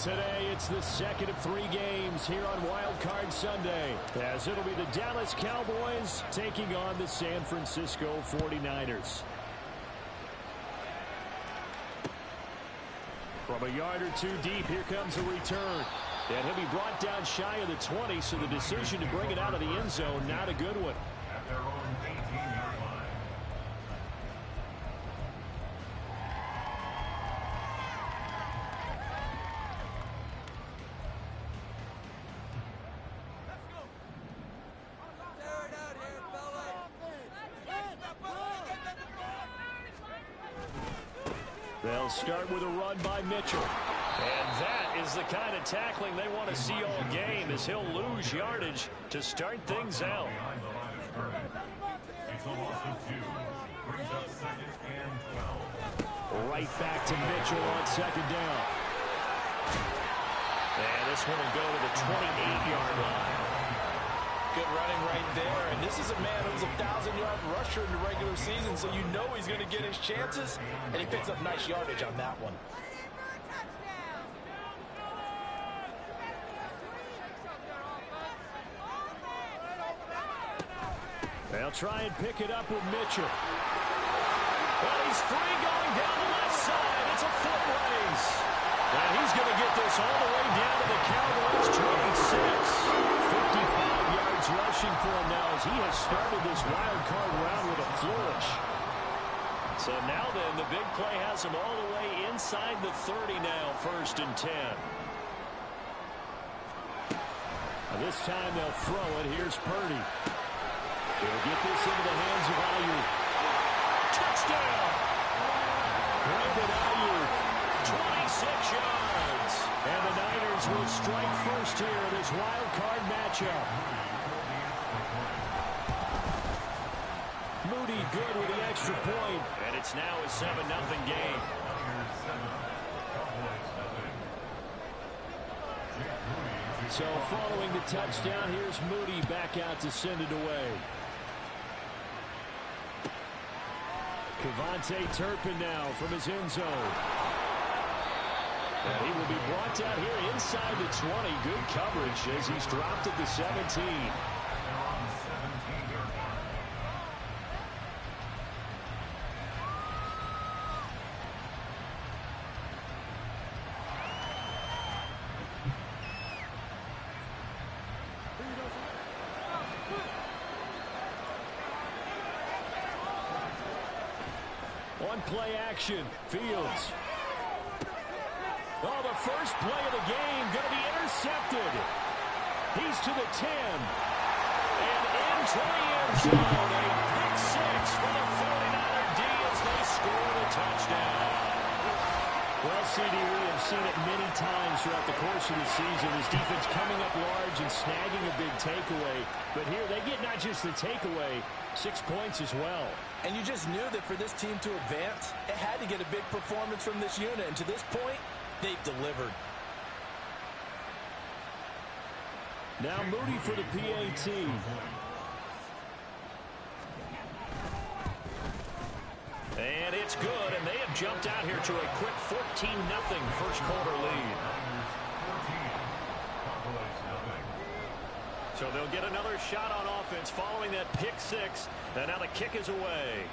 Today, it's the second of 3 games here on Wildcard Sunday, as it'll be the Dallas Cowboys taking on the San Francisco 49ers. From a yard or two deep, here comes a return. And he'll be brought down shy of the 20, so the decision to bring it out of the end zone, not a good one. At their own 18-yard line. They'll start with a run by Mitchell. And that is the kind of tackling they want to see all game, as he'll lose yardage to start things out. It's a loss of 2. Brings up 2nd and 12. Right back to Mitchell on 2nd down. And this one will go to the 28-yard line. Good running right there, and this is a man who's a 1,000-yard rusher in the regular season, so you know he's going to get his chances, and he picks up nice yardage on that one. They'll try and pick it up with Mitchell. Well, he's free going down the left side. It's a foot race. And he's going to get this all the way down to the Cowboys' 26. 55 yards rushing for him now, as he has started this wild card round with a flourish. So now then, the big play has him all the way inside the 30 now, 1st and 10. Now this time they'll throw it. Here's Purdy. He'll get this into the hands of Ayuk. Touchdown! Brandon Ayuk, 26 yards. And the Niners will strike first here in this wild card matchup. Moody good with the extra point. And it's now a 7-0 game. So following the touchdown, here's Moody back out to send it away. Kevontae Turpin now from his end zone. And he will be brought down here inside the 20. Good coverage as he's dropped at the 17. On play action, Fields. Oh, the first play of the game going to be intercepted. He's to the 10. And into the end zone. A pick 6 for the 49er D as they score the touchdown. Well, CD, we have seen it many times throughout the course of the season. This defense coming up large and snagging a big takeaway. But here they get not just the takeaway, 6 points as well. And you just knew that for this team to advance, it had to get a big performance from this unit. And to this point, they've delivered. Now Moody for the PAT. And it's good, and they have jumped out here to a quick 14-0 first quarter lead. So they'll get another shot on offense following that pick 6, and now the kick is away.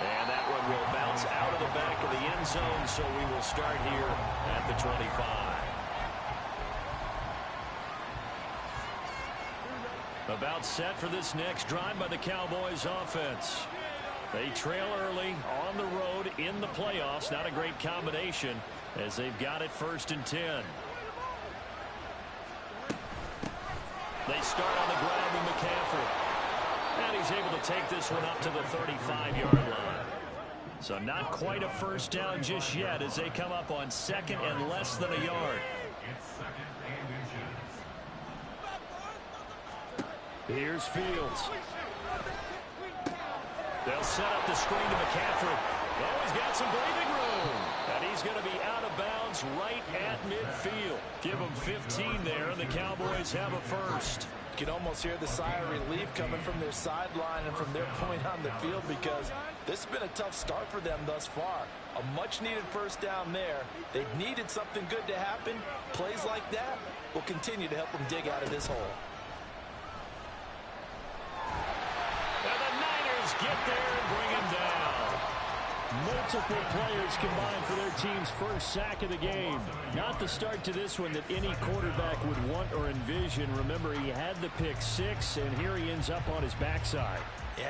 And that one will bounce out of the back of the end zone, so we will start here at the 25. About set for this next drive by the Cowboys offense. They trail early on the road in the playoffs. Not a great combination as they've got it 1st and 10. They start on the ground with McCaffrey. And he's able to take this one up to the 35-yard line. So not quite a first down just yet as they come up on 2nd and less than a yard. It's 2nd and inches. Here's Fields. They'll set up the screen to McCaffrey. Oh, he's got some breathing room. And he's going to be out of bounds right at midfield. Give him 15 there, and the Cowboys have a first. You can almost hear the sigh of relief coming from their sideline and from their point on the field, because this has been a tough start for them thus far. A much-needed first down there. They needed something good to happen. Plays like that will continue to help them dig out of this hole. And the Niners get there and bring him down. Multiple players combined for their team's first sack of the game. Not the start to this one that any quarterback would want or envision. Remember, he had the pick six, and here he ends up on his backside.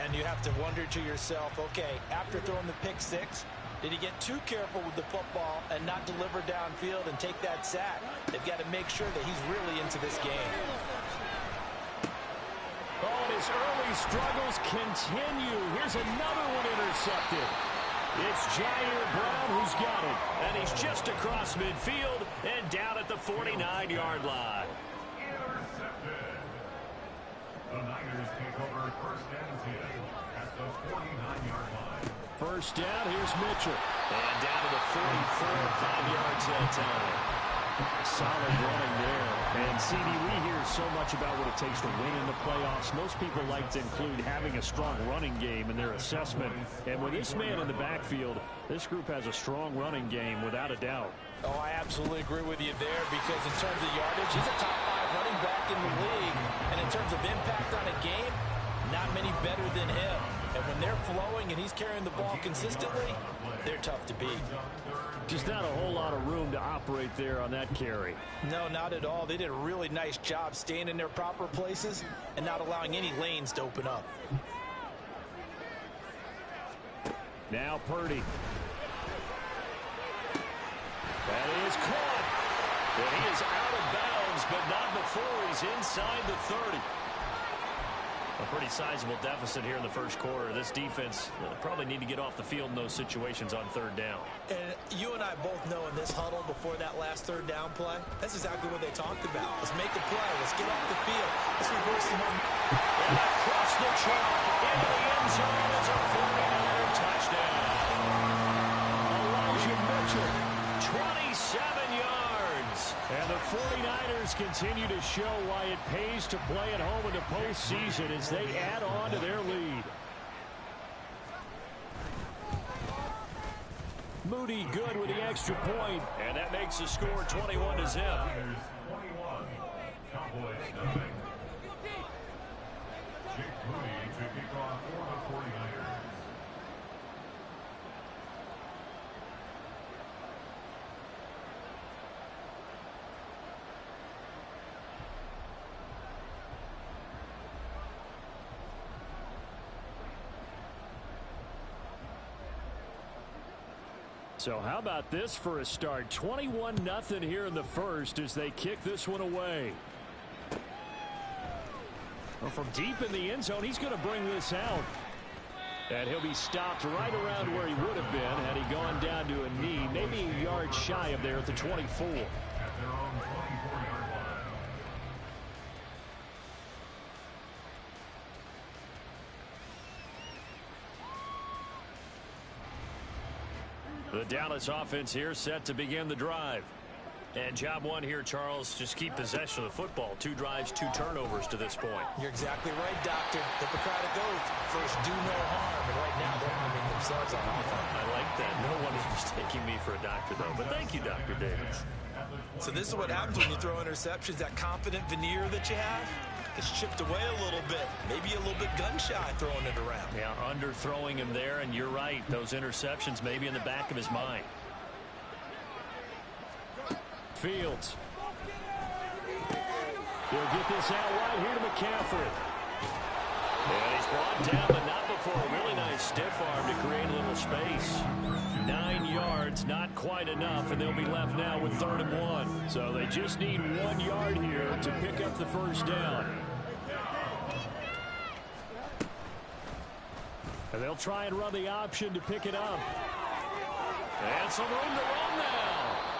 And you have to wonder to yourself, okay, after throwing the pick six, did he get too careful with the football and not deliver downfield and take that sack? They've got to make sure that he's really into this game. Oh, and his early struggles continue. Here's another one intercepted. It's Jair Brown who's got it. And he's just across midfield and down at the 49-yard line. Intercepted. The Niners take over first and 10 at the 49-yard line. First down, here's Mitchell. And down to the 44, 5 yards that time. Solid running there. And, CD, we hear so much about what it takes to win in the playoffs. Most people like to include having a strong running game in their assessment. And with this man in the backfield, this group has a strong running game without a doubt. Oh, I absolutely agree with you there because in terms of yardage, he's a top 5 running back in the league. And in terms of impact on a game, not many better than him. And when they're flowing and he's carrying the ball consistently, they're tough to beat. Just not a whole lot of room to operate there on that carry. No, not at all. They did a really nice job staying in their proper places and not allowing any lanes to open up. Now Purdy. That is caught. And he is out of bounds, but not before he's inside the 30. A pretty sizable deficit here in the first quarter. This defense probably need to get off the field in those situations on third down. And you and I both know in this huddle before that last third down play, that's exactly what they talked about. Let's make a play. Let's get off the field. Let's reverse the momentum. And across the track into the end zone is a 49er touchdown. Elijah Mitchell, 27 yards. And the 49ers continue to show why it pays to play at home in the postseason as they add on to their lead. Moody good with the extra point, and that makes the score 21-0. 21. Cowboys nothing. Jake Moody to kick off for the 49ers. So how about this for a start? 21-0 here in the first as they kick this one away. Well, from deep in the end zone, he's going to bring this out. And he'll be stopped right around where he would have been had he gone down to a knee, maybe a yard shy of there at the 24. At their own 24-yard line. The Dallas offense here set to begin the drive. And job one here, Charles, just keep possession of the football. 2 drives, 2 turnovers to this point. You're exactly right, Doctor. Hippocratic oath. First, do no harm. And right now, they're harming themselves on offense. I like that. No one is mistaking me for a doctor, though. But thank you, Dr. Davis. So this is what happens when you throw interceptions. That confident veneer that you have, it's chipped away a little bit. Maybe a little bit gun-shy throwing it around. Yeah, underthrowing him there, and you're right. Those interceptions may be in the back of his mind. Fields. He'll get this out wide here to McCaffrey. And he's brought down, but not before a really nice stiff arm to create a little space. 9 yards, not quite enough, and they'll be left now with 3rd and 1. So they just need 1 yard here to pick up the first down. And they'll try and run the option to pick it up. And some room to run now.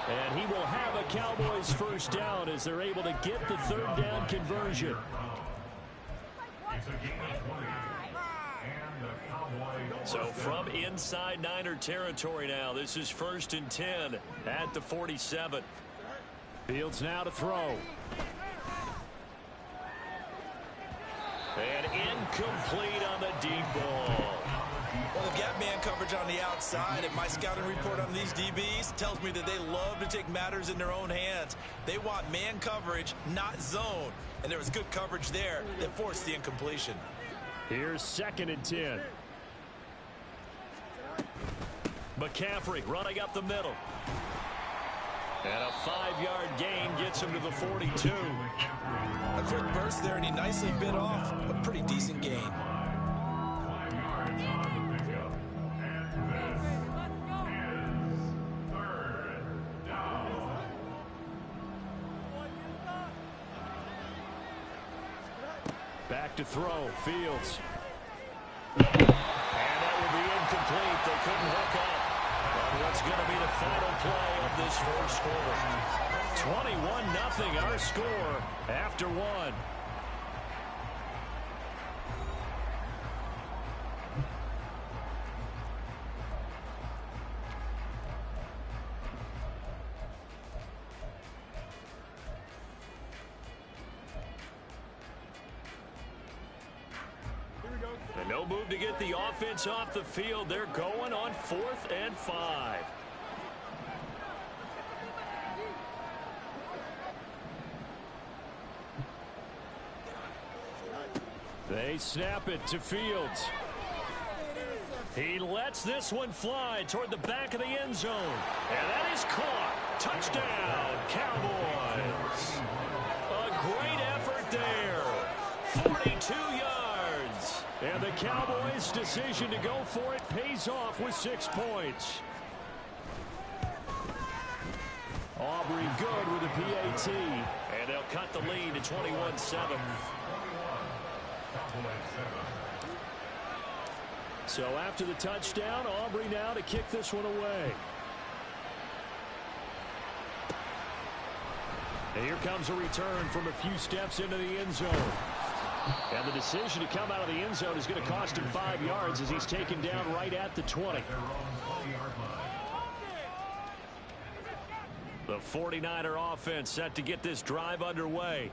And he will have a Cowboys first down as they're able to get the 3rd down conversion. It's a gain of 20. And the Cowboys. So from inside Niner territory now, this is 1st and 10 at the 47. Fields now to throw. And incomplete on the deep ball. Well, they've got man coverage on the outside, and my scouting report on these DBs tells me that they love to take matters in their own hands. They want man coverage, not zone. And there was good coverage there that forced the incompletion. Here's 2nd and 10. McCaffrey running up the middle. And a 5-yard gain gets him to the 42. A quick burst there, and he nicely bit off a pretty decent gain. 5 yards on the pickup. And this is 3rd down. Back to throw. Fields. And that will be incomplete. They couldn't hook up. And what's going to be the final play of this first quarter? 21-0 our score after 1. And no move to get the offense off the field. They're going on 4th and 5. They snap it to Fields. He lets this one fly toward the back of the end zone. And that is caught. Touchdown, Cowboys. A great effort there. 42 yards. And the Cowboys' decision to go for it pays off with 6 points. Aubrey good with a PAT. And they'll cut the lead to 21-7. So after the touchdown, Aubrey now to kick this one away. And here comes a return from a few steps into the end zone. And the decision to come out of the end zone is going to cost him 5 yards as he's taken down right at the 20. The 49er offense set to get this drive underway.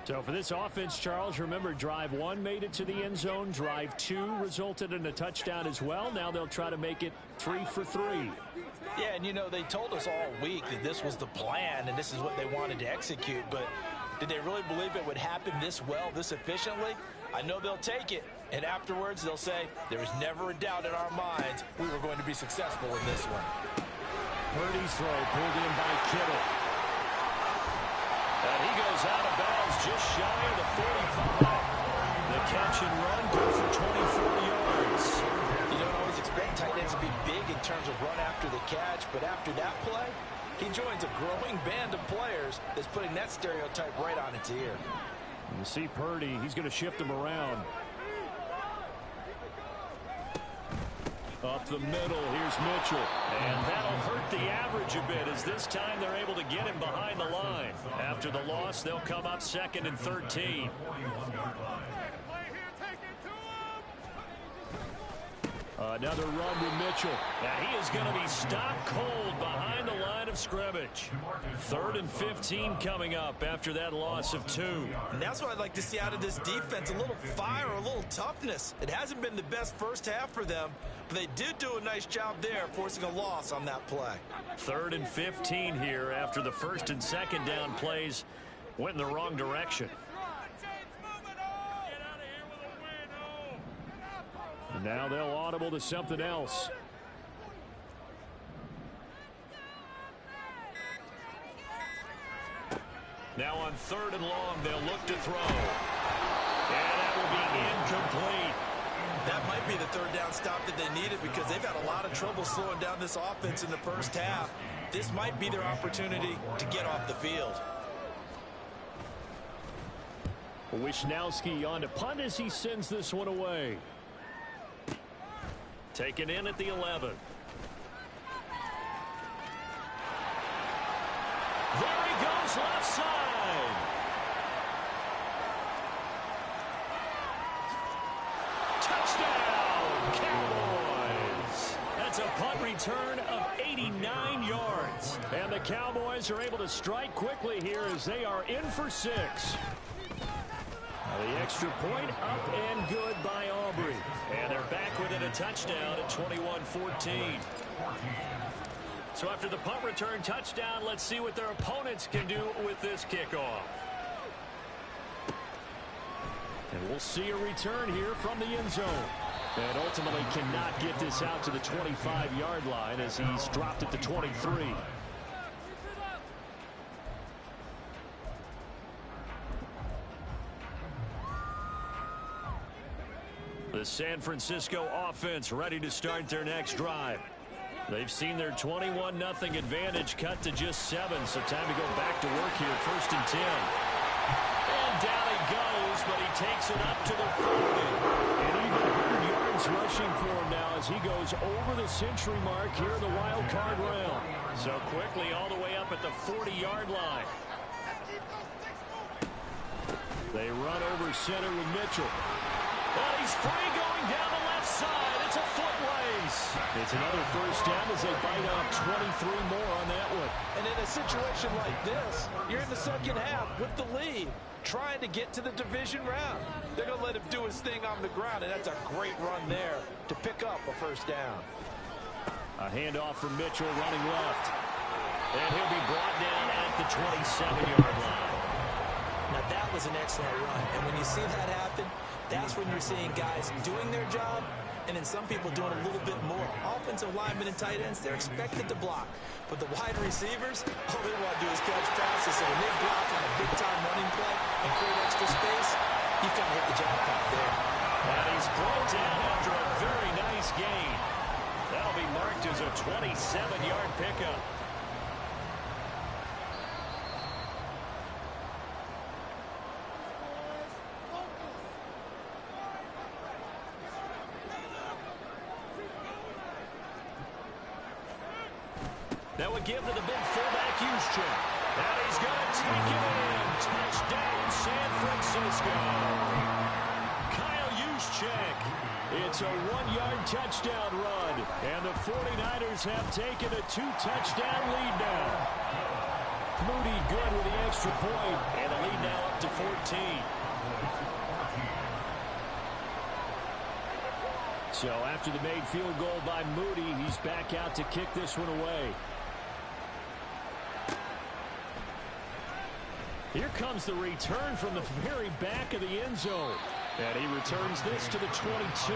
So for this offense, Charles, remember drive 1 made it to the end zone. Drive 2 resulted in a touchdown as well. Now they'll try to make it 3 for 3. Yeah, and you know, they told us all week that this was the plan and this is what they wanted to execute. But did they really believe it would happen this well, this efficiently? I know they'll take it. And afterwards, they'll say, there was never a doubt in our minds we were going to be successful in this one. Purdy's throw pulled in by Kittle. And he goes out of bounds just shy of the 45. The catch and run good for 24 yards. You don't always expect tight ends to be big in terms of run after the catch, but after that play, he joins a growing band of players that's putting that stereotype right on its ear. You see Purdy, he's going to shift him around. Up the middle, here's Mitchell. And that'll hurt the average a bit as this time they're able to get him behind the line. After the loss, they'll come up 2nd and 13. Another run to Mitchell. And he is going to be stopped cold behind the line of scrimmage. 3rd and 15 coming up after that loss of 2. And that's what I'd like to see out of this defense, a little fire, a little toughness. It hasn't been the best first half for them, but they did do a nice job there forcing a loss on that play. 3rd and 15 here after the 1st and 2nd down plays went in the wrong direction. And now they'll audible to something else. Now on 3rd and long, they'll look to throw. And that will be incomplete. That might be the 3rd down stop that they needed because they've had a lot of trouble slowing down this offense in the first half. This might be their opportunity to get off the field. Wisnowski on to punt as he sends this one away. Taken in at the 11. There he goes, left side. Touchdown, Cowboys. That's a punt return of 89 yards. And the Cowboys are able to strike quickly here as they are in for 6. The extra point up and good by Aubrey. And they're back within a touchdown at 21-14. So after the punt return touchdown, let's see what their opponents can do with this kickoff. And we'll see a return here from the end zone. And ultimately cannot get this out to the 25-yard line as he's dropped at the 23. The San Francisco offense ready to start their next drive. They've seen their 21-0 advantage cut to just 7, so time to go back to work here. 1st and 10. And down he goes, but he takes it up to the 40. And even 100 yards rushing for him now as he goes over the century mark here in the wild card round. So quickly all the way up at the 40-yard line. They run over center with Mitchell. Well, he's free going down the left side. It's a foot race. It's another 1st down as they bite off 23 more on that one. And in a situation like this, you're in the second half with the lead, trying to get to the division round. They're going to let him do his thing on the ground, and that's a great run there to pick up a 1st down. A handoff from Mitchell running left. And he'll be brought down at the 27-yard line. Now that was an excellent run, and when you see that happen, that's when you're seeing guys doing their job and then some people doing a little bit more. Offensive linemen and tight ends, they're expected to block. But the wide receivers, all they want to do is catch passes. So when they block on a big-time running play and create extra space, you've got to hit the jackpot there. And he's brought down after a very nice gain. That'll be marked as a 27-yard pickup. That would give to the big fullback Juszczyk. And he's going to take it in. Touchdown, San Francisco. Kyle Juszczyk. It's a 1-yard touchdown run. And the 49ers have taken a 2-touchdown lead now. Moody good with the extra point. And the lead now up to 14. So after the made field goal by Moody, he's back out to kick this one away. Here comes the return from the very back of the end zone. And he returns this to the 22.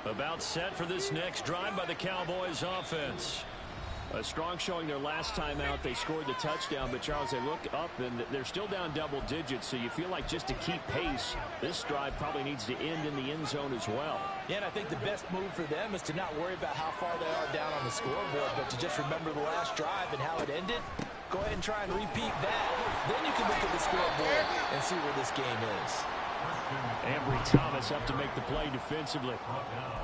About set for this next drive by the Cowboys offense. A strong showing their last time out. They scored the touchdown, but Charles, they look up and they're still down double digits, so you feel like just to keep pace, this drive probably needs to end in the end zone as well. Yeah, and I think the best move for them is to not worry about how far they are down on the scoreboard, but to just remember the last drive and how it ended. Go ahead and try and repeat that. Then you can look at the scoreboard and see where this game is. Ambry Thomas up to make the play defensively.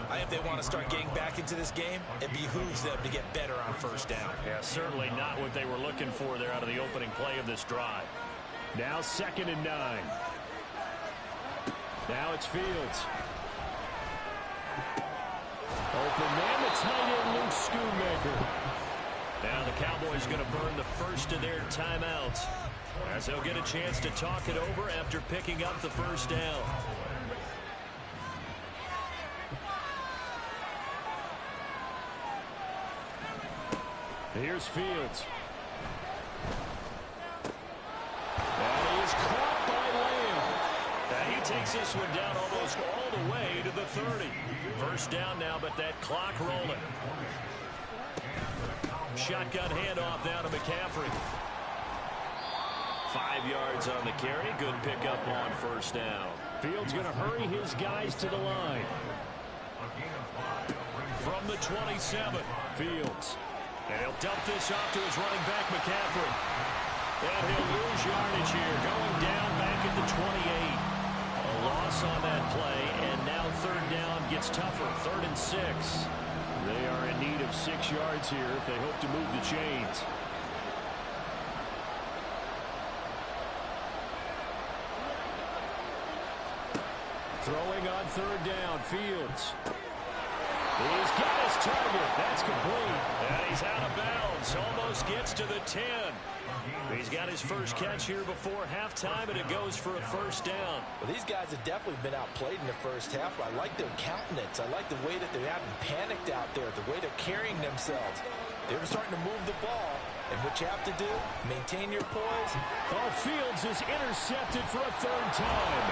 I think they want to start getting back into this game. It behooves them to get better on 1st down. Yeah, certainly not what they were looking for there out of the opening play of this drive. Now 2nd and 9. Now it's Fields. Open man, the tight end Luke Schoonmaker. Now the Cowboys going to burn the first of their timeouts, as they'll get a chance to talk it over after picking up the 1st down. Here's Fields. And he is caught by Lamb. And he takes this one down almost all the way to the 30. 1st down now, but that clock rolling. Shotgun handoff down to McCaffrey. 5 yards on the carry. Good pickup on 1st down. Fields going to hurry his guys to the line. From the 27, Fields. And he'll dump this off to his running back, McCaffrey. And he'll lose yardage here, going down back at the 28. A loss on that play, and now 3rd down gets tougher. 3rd and 6. They are in need of 6 yards here if they hope to move the chains. Throwing on third down, Fields. He's got his target. That's complete. And he's out of bounds. Almost gets to the 10. He's got his first catch here before halftime, and it goes for a first down. Well, these guys have definitely been outplayed in the first half. I like their countenance. I like the way that they haven't panicked out there, the way they're carrying themselves. They're starting to move the ball. And what you have to do, maintain your poise. Oh, Fields is intercepted for a third time.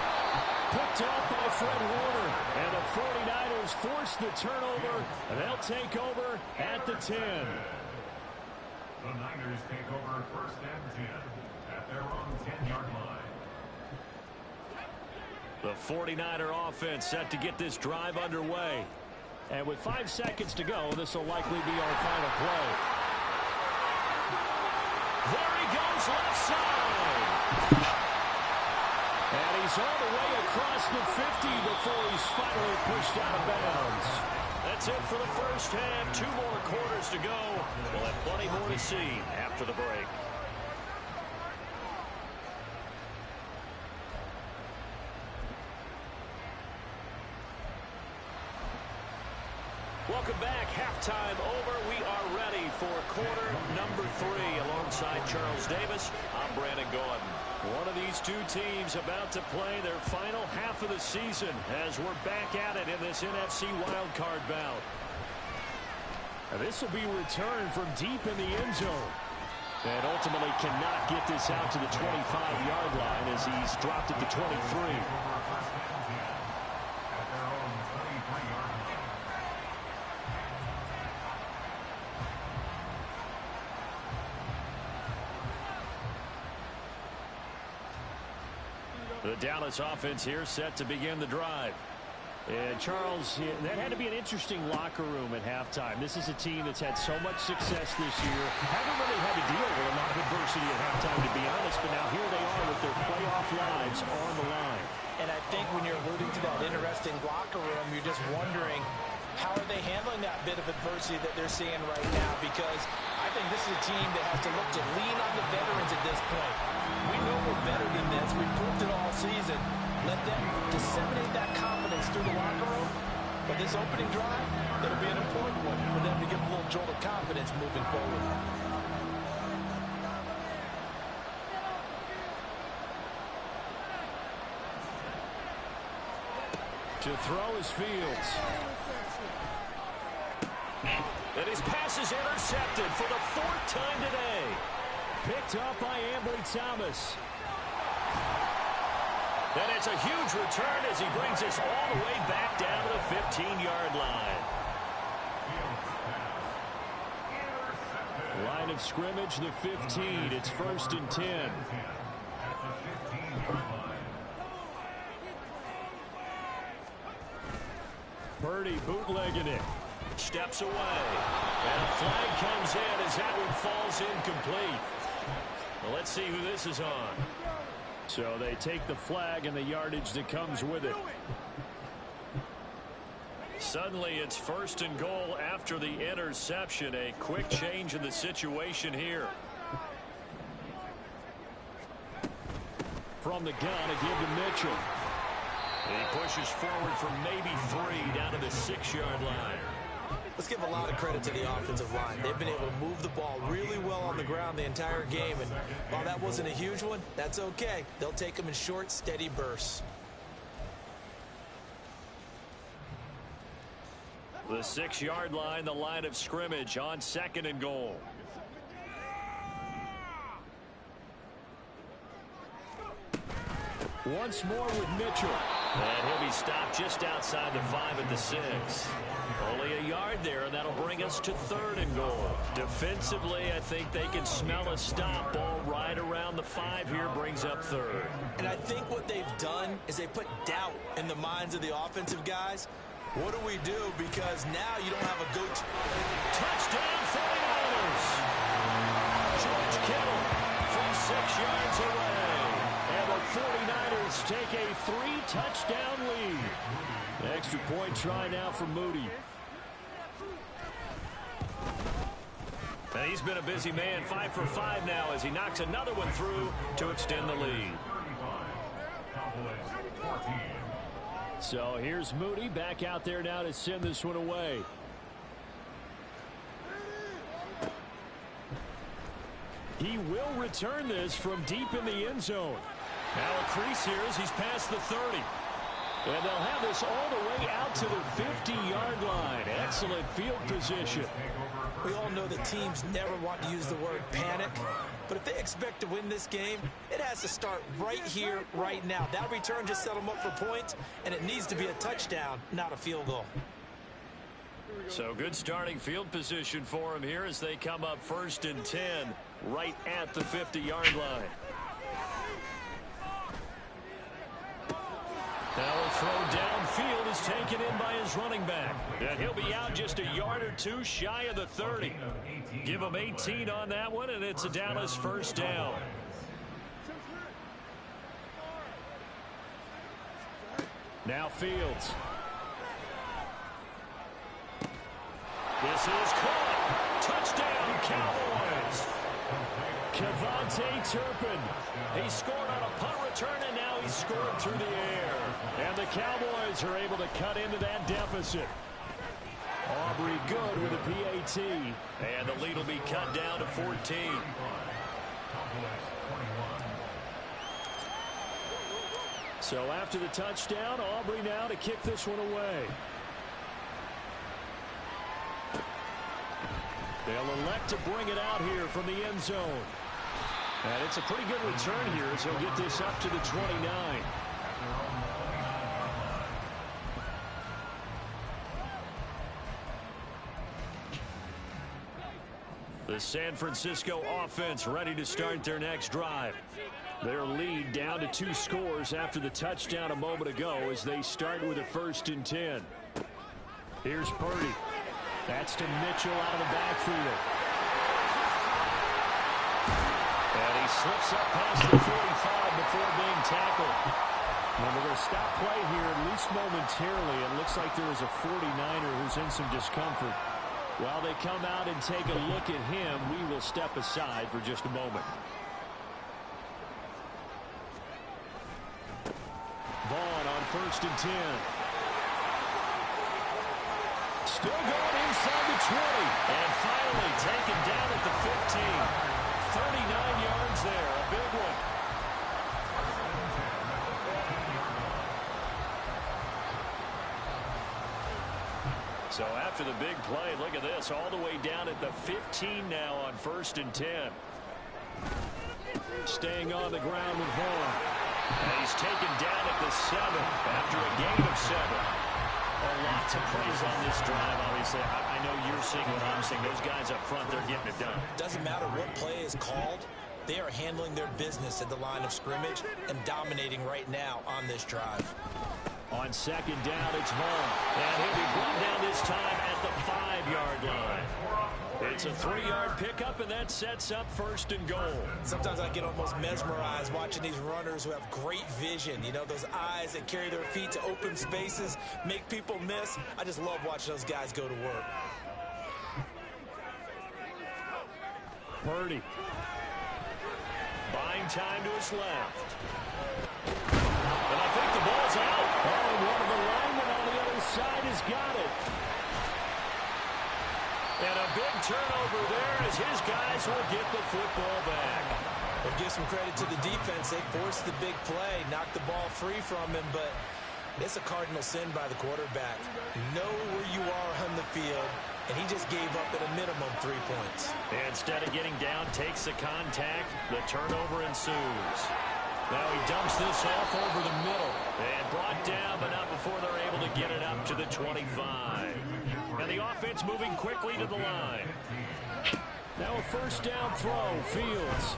Picked up by Fred Warner. And the 49ers force the turnover, and they'll take over at the 10. The Niners take over first and 10 at their own 10-yard line. The 49er offense set to get this drive underway. And with 5 seconds to go, this will likely be our final play. There he goes, left side. And he's all the way across the 50 before he's finally pushed out of bounds. That's it for the first half. 2 more quarters to go. We'll have plenty more to see after the break. Welcome back. Halftime over. We are ready for quarter number 3. Alongside Charles Davis, I'm Brandon Gordon. One of these two teams about to play their final half of the season as we're back at it in this NFC Wildcard bout. And this will be returned from deep in the end zone. And ultimately cannot get this out to the 25-yard line as he's dropped at the 23. The Dallas offense here set to begin the drive. And Charles, that had to be an interesting locker room at halftime. This is a team that's had so much success this year. Haven't really had to deal with a lot of adversity at halftime, to be honest, but now here they are with their playoff lives on the line. And I think when you're alluding to that interesting locker room, you're just wondering, how are they handling that bit of adversity that they're seeing right now? Because I think this is a team that has to look to lean on the veterans at this point. We know we're better than this. We've proved it all season. Let them disseminate that confidence through the locker room. But this opening drive, it'll be an important one for them to give a little jolt of confidence moving forward. To throw is Fields. And his pass is intercepted for the 4th time today. Picked up by Ambry Thomas. And it's a huge return as he brings us all the way back down to the 15-yard line. Line of scrimmage, the 15. It's 1st and 10. Purdy bootlegging it. Steps away. And a flag comes in as that one falls incomplete. Well, let's see who this is on. So they take the flag and the yardage that comes with it. Suddenly it's 1st and goal after the interception. A quick change in the situation here. From the gun, a give to Mitchell. He pushes forward for maybe 3 down to the 6-yard line. Let's give a lot of credit to the offensive line. They've been able to move the ball really well on the ground the entire game. And while that wasn't a huge one, that's okay. They'll take them in short, steady bursts. The 6-yard line, the line of scrimmage on 2nd and goal. Once more with Mitchell. And he'll be stopped just outside the 5 at the 6. Only a yard there, and that'll bring us to 3rd and goal. Defensively, I think they can smell a stop. Ball right around the 5 here brings up 3rd. And I think what they've done is they put doubt in the minds of the offensive guys. What do we do? Because now you don't have a go-to. Touchdown, 49ers! George Kittle from 6 yards away. And the 49ers take a 3-touchdown lead. Extra point try now for Moody. And he's been a busy man, 5 for 5 now as he knocks another one through to extend the lead. So here's Moody back out there now to send this one away. He will return this from deep in the end zone. Now a crease here as he's past the 30. And they'll have this all the way out to the 50-yard line. Excellent field position. We all know that teams never want to use the word panic. But if they expect to win this game, it has to start right here, right now. That return just set them up for points, and it needs to be a touchdown, not a field goal. So good starting field position for him here as they come up 1st and 10 right at the 50-yard line. Now a throw downfield is taken in by his running back. And he'll be out just a yard or two shy of the 30. Give him 18 on that one, and it's a Dallas first down. Now Fields. This is caught. Touchdown, Cowboys. Kevontae Turpin. He scored on a punt return, and now he's scored through the air. And the Cowboys are able to cut into that deficit. Aubrey good with a PAT. And the lead will be cut down to 14. So after the touchdown, Aubrey now to kick this one away. They'll elect to bring it out here from the end zone. And it's a pretty good return here as he'll get this up to the 29. The San Francisco offense ready to start their next drive. Their lead down to 2 scores after the touchdown a moment ago as they start with a 1st and 10. Here's Purdy. That's to Mitchell out of the backfield. And he slips up past the 45 before being tackled. And we're going to stop play here, at least momentarily. It looks like there is a 49er who's in some discomfort. While they come out and take a look at him, we will step aside for just a moment. Vaughn on 1st and 10. Still going inside the 20. And finally taken down at the 15. 39 yards there. A big one. So after the big play, look at this. All the way down at the 15 now on 1st and 10. Staying on the ground with Vaughn. And he's taken down at the 7 after a gain of 7. A lot to praise on this drive, obviously. I know you're seeing what I'm seeing. Those guys up front, they're getting it done. Doesn't matter what play is called. They are handling their business at the line of scrimmage and dominating right now on this drive. On 2nd down, it's Vaughn. And he'll be brought down this time at the 5-yard line. It's a 3-yard pickup, and that sets up 1st and goal. Sometimes I get almost mesmerized watching these runners who have great vision. You know, those eyes that carry their feet to open spaces, make people miss. I just love watching those guys go to work. Purdy. Buying time to his left. And I think the ball's out. Oh, and one of the linemen on the other side has got it. And a big turnover there as his guys will get the football back. But give some credit to the defense. They forced the big play, knocked the ball free from him, but it's a cardinal sin by the quarterback. Know where you are on the field, and he just gave up at a minimum 3 points. Instead of getting down, takes the contact. The turnover ensues. Now he dumps this off over the middle. And brought down, but not before they're able to get it up to the 25. And the offense moving quickly to the line. Now a 1st down throw, Fields.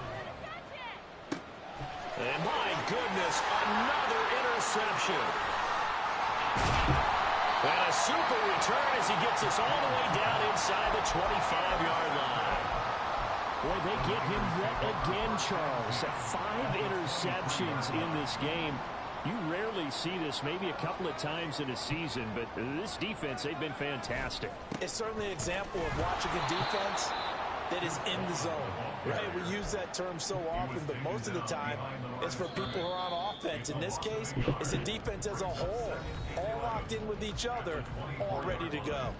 And my goodness, another interception. And a super return as he gets us all the way down inside the 25-yard line. Boy, they get him yet again, Charles. 5 interceptions in this game. You rarely see this, maybe a couple of times in a season, but this defense, they've been fantastic. It's certainly an example of watching a defense that is in the zone. Right, we use that term so often, but most of the time, it's for people who are on offense. In this case, it's the defense as a whole, all locked in with each other, all ready to go.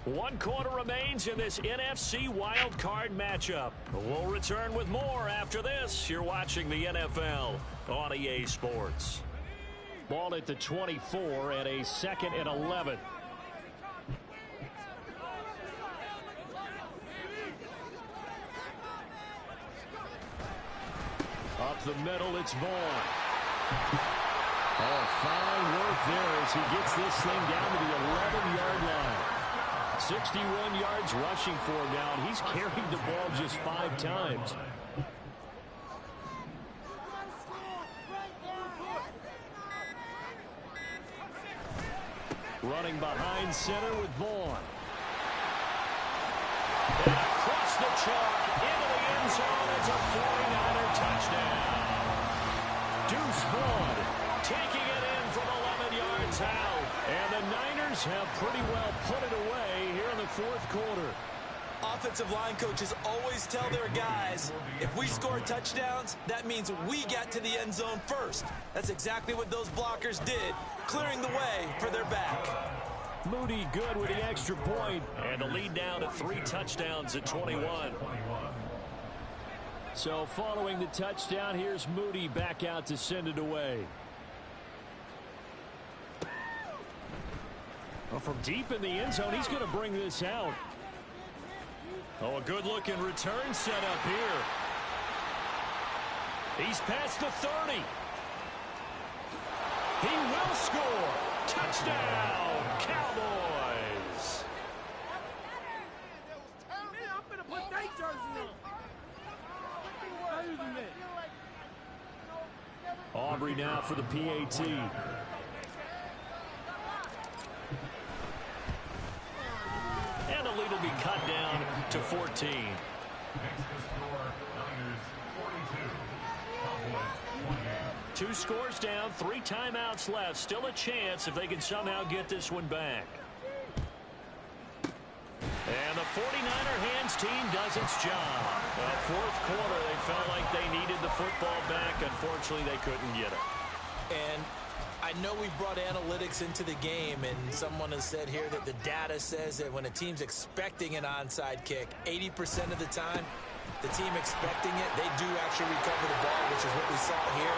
1 quarter remains in this NFC Wildcard matchup. We'll return with more after this. You're watching the NFL on EA Sports. Ball at the 24 and a 2nd and 11. Up the middle, it's Vaughn. Oh, fine work there as he gets this thing down to the 11-yard line. 61 yards rushing for him now, and he's carried the ball just 5 times. Running behind center with Vaughn. And across the chalk into the end zone. It's a 49er touchdown. Deuce Vaughn taking it in from 11 yards out. And the Niners have pretty well put it away here in the 4th quarter. Offensive line coaches always tell their guys, if we score touchdowns, that means we got to the end zone first. That's exactly what those blockers did, clearing the way for their back. Moody good with the extra point, and the lead down to 3 touchdowns at 21. So following the touchdown, here's Moody back out to send it away. Well, from deep in the end zone, he's going to bring this out. Oh, a good-looking return set up here. He's past the 30. He will score. Touchdown, Cowboys. Aubrey now for the PAT. And the lead will be cut down to 14. 2 scores down, 3 timeouts left. Still a chance if they can somehow get this one back. And the 49er hands team does its job. That 4th quarter, they felt like they needed the football back. Unfortunately, they couldn't get it. And I know we brought analytics into the game, and someone has said here that the data says that when a team's expecting an onside kick, 80% of the time, the team expecting it, they do actually recover the ball, which is what we saw here.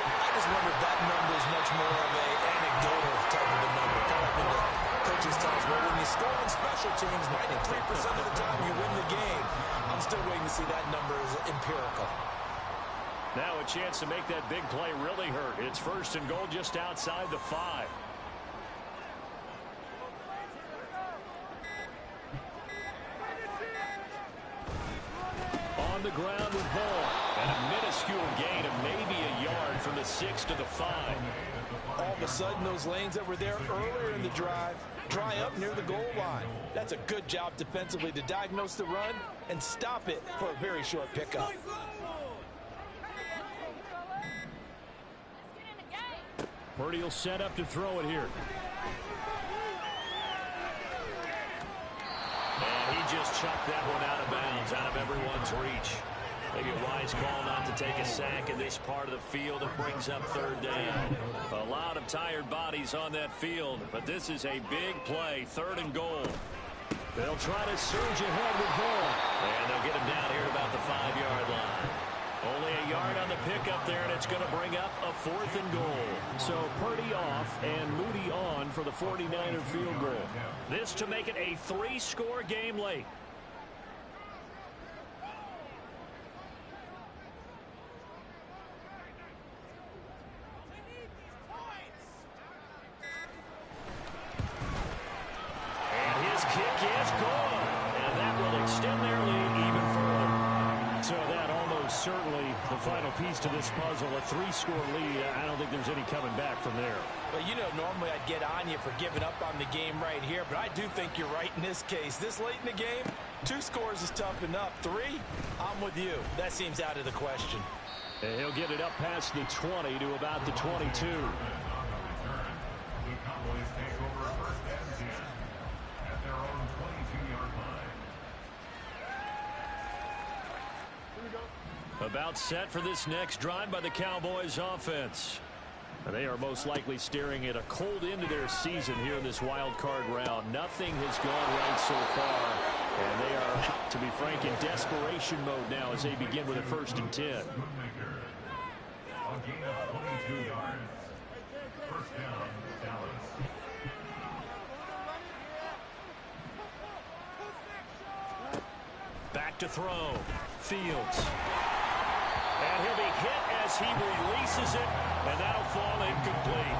I just wonder if that number is much more of an anecdotal type of a number. Kind of in the coaches' talks, well, when you score on special teams, 93% of the time you win the game. I'm still waiting to see that number as empirical. Now a chance to make that big play really hurt. It's 1st and goal just outside the 5. On the ground with Vaughn. And a minuscule gain of maybe a yard from the 6 to the 5. All of a sudden, those lanes that were there earlier in the drive dry up near the goal line. That's a good job defensively to diagnose the run and stop it for a very short pickup. Purdy will set up to throw it here. And he just chucked that one out of bounds, out of everyone's reach. Maybe a wise call not to take a sack in this part of the field. It brings up 3rd down. A lot of tired bodies on that field, but this is a big play, 3rd and goal. They'll try to surge ahead with Vaughn. And they'll get him down here at about the 5-yard line. Only a yard on the pickup there, and it's going to bring up a 4th and goal. So Purdy off and Moody on for the 49er field goal. This to make it a 3-score game late. And his kick is good. And that will extend their lead even further. So that almost certainly the final piece to this puzzle, a 3-score lead. I don't think there's any coming back from there. Well, you know, normally I'd get on you for giving up on the game right here, but I do think you're right in this case. This late in the game, 2 scores is tough enough. 3, I'm with you. That seems out of the question. And he'll get it up past the 20 to about the 22. About set for this next drive by the Cowboys offense. They are most likely staring at a cold end to their season here in this wild card round. Nothing has gone right so far, and they are, to be frank, in desperation mode now as they begin with a 1st and 10. A gain of 22 yards. First down, Dallas. Back to throw. Fields. And he'll be hit as he releases it, and that'll fall incomplete.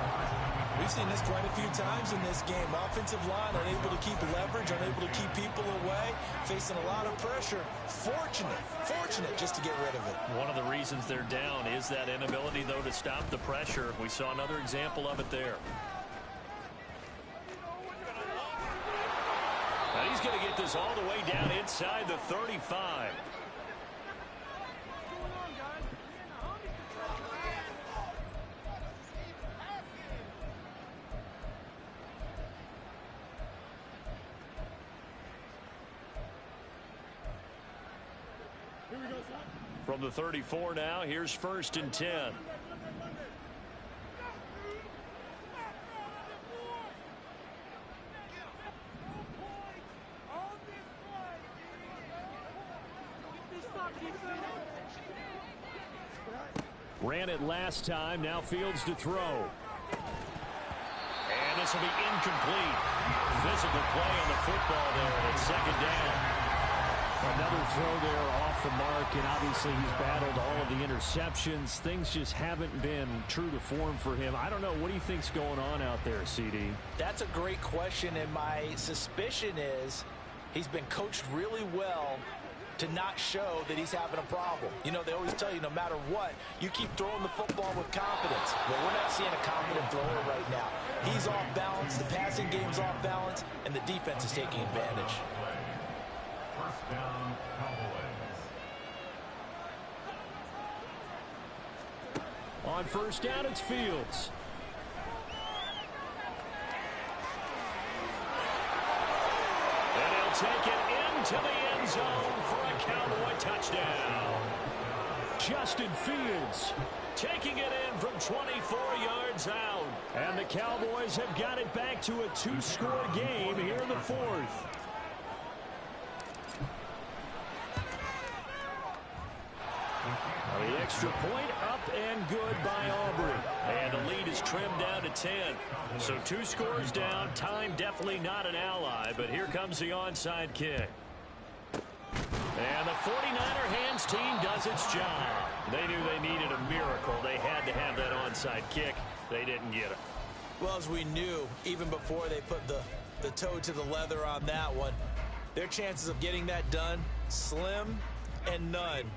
We've seen this quite a few times in this game. Offensive line unable to keep leverage, unable to keep people away, facing a lot of pressure. Fortunate just to get rid of it. One of the reasons they're down is that inability, though, to stop the pressure. We saw another example of it there. And he's going to get this all the way down inside the 35. From the 34 now, here's 1st and 10. Ran it last time, now Fields to throw. And this will be incomplete. Physical play on the football there, and it's 2nd down. Another throw there off the mark, and obviously he's battled all of the interceptions. Things just haven't been true to form for him. I don't know. What do you think's going on out there, CD? That's a great question, and my suspicion is he's been coached really well to not show that he's having a problem. You know, they always tell you no matter what, you keep throwing the football with confidence. Well, we're not seeing a confident thrower right now. He's off balance, the passing game's off balance, and the defense is taking advantage. First down, Cowboys. On 1st down, it's Fields. And he'll take it into the end zone for a Cowboy touchdown. Justin Fields taking it in from 24 yards out. And the Cowboys have got it back to a 2-score game here in the 4th. The extra point up and good by Aubrey. And the lead is trimmed down to 10. So 2 scores down. Time definitely not an ally, but here comes the onside kick. And the 49er hands team does its job. They knew they needed a miracle. They had to have that onside kick. They didn't get it. Well, as we knew, even before they put the toe to the leather on that one, their chances of getting that done, slim and none.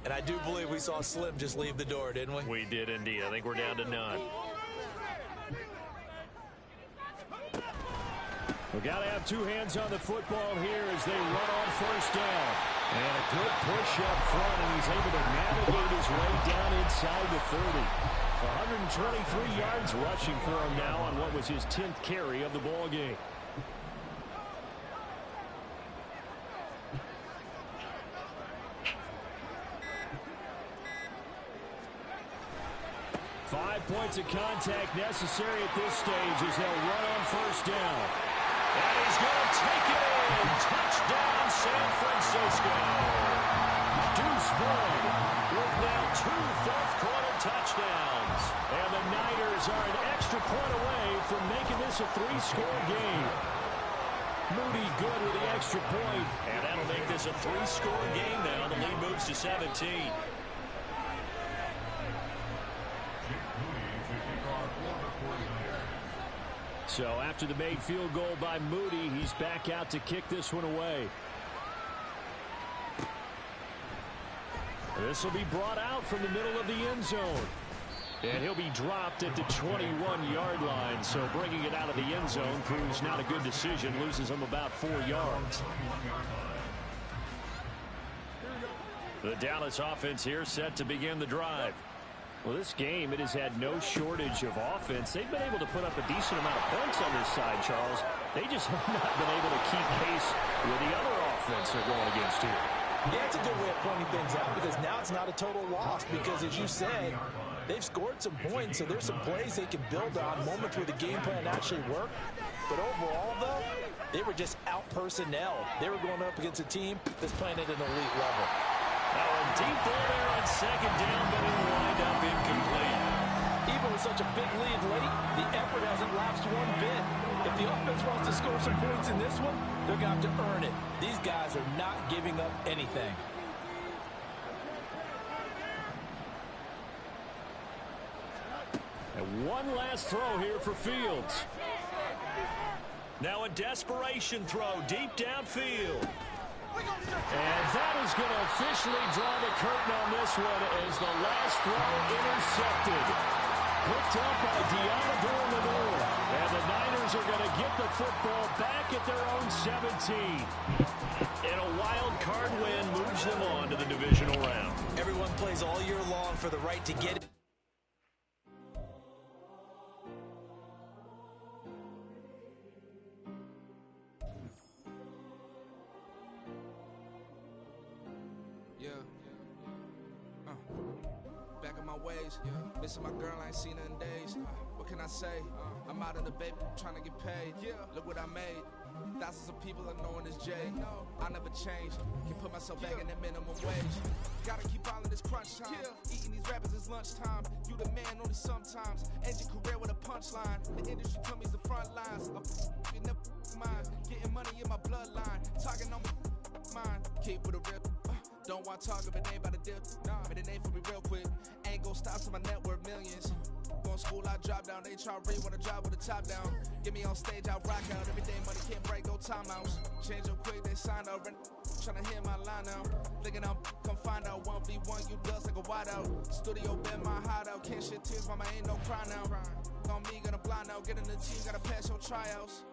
And I do believe we saw Slim just leave the door, didn't we? We did indeed. I think we're down to none. We've got to have 2 hands on the football here as they run on 1st down. And a good push up front, and he's able to navigate his way down inside the 30. 123 yards rushing for him now on what was his 10th carry of the ball game. Points of contact necessary at this stage as they'll run on 1st down. And he's going to take it in. Touchdown, San Francisco. Deuce Boyd with now 2 fourth-quarter touchdowns. And the Niners are an extra point away from making this a 3-score game. Moody good with the extra point. And that'll make this a 3-score game now. The lead moves to 17. So after the made field goal by Moody, he's back out to kick this one away. This will be brought out from the middle of the end zone. And he'll be dropped at the 21-yard line. So bringing it out of the end zone proves not a good decision. Loses him about 4 yards. The Dallas offense here set to begin the drive. Well, this game, it has had no shortage of offense. They've been able to put up a decent amount of points on this side, Charles. They just have not been able to keep pace with the other offense they're going against here. Yeah, it's a good way of pointing things out because now it's not a total loss because, as you said, they've scored some points, so there's some plays they can build on, moments where the game plan actually worked. But overall, though, they were just out-personnel. They were going up against a team that's playing at an elite level. Now a deep ball there on second down, but it'll wind up incomplete. Even with such a big lead late, the effort hasn't lapsed one bit. If the offense wants to score some points in this one, they're going to have to earn it. These guys are not giving up anything. And one last throw here for Fields. Now a desperation throw deep downfield. And that is going to officially draw the curtain on this one as the last throw intercepted. Picked up by Deontay. And the Niners are going to get the football back at their own 17. And a wild card win moves them on to the divisional round. Everyone plays all year long for the right to get it. Back in my ways, missing my girl, I ain't seen her in days. What can I say? I'm out of the baby, trying to get paid. Look what I made. Thousands of people are knowing this Jay. I never change. Can put myself back in the minimum wage. Gotta keep all of this crunch time. Eating these rappers is lunchtime. You the man only sometimes. End your career with a punchline. The industry told me's the front lines. I'm in the mind. Getting money in my bloodline. Talking on my mind. Keep with a real. Don't want to talk if it ain't about a deal. But it ain't for me real quick. Ain't gon' stop till my net worth millions. Going school, I drop down. They try to read when I drive with the top down. Get me on stage, I rock out. Every day money can't break, no timeouts. Change up quick, they sign up. Tryna hear my line out. Thinking I'm come find out. 1v1, you dust like a wideout. Studio been my hideout. Can't shed tears, mama ain't no cry now. On me, gonna blind out. Get in the team, gotta pass your tryouts.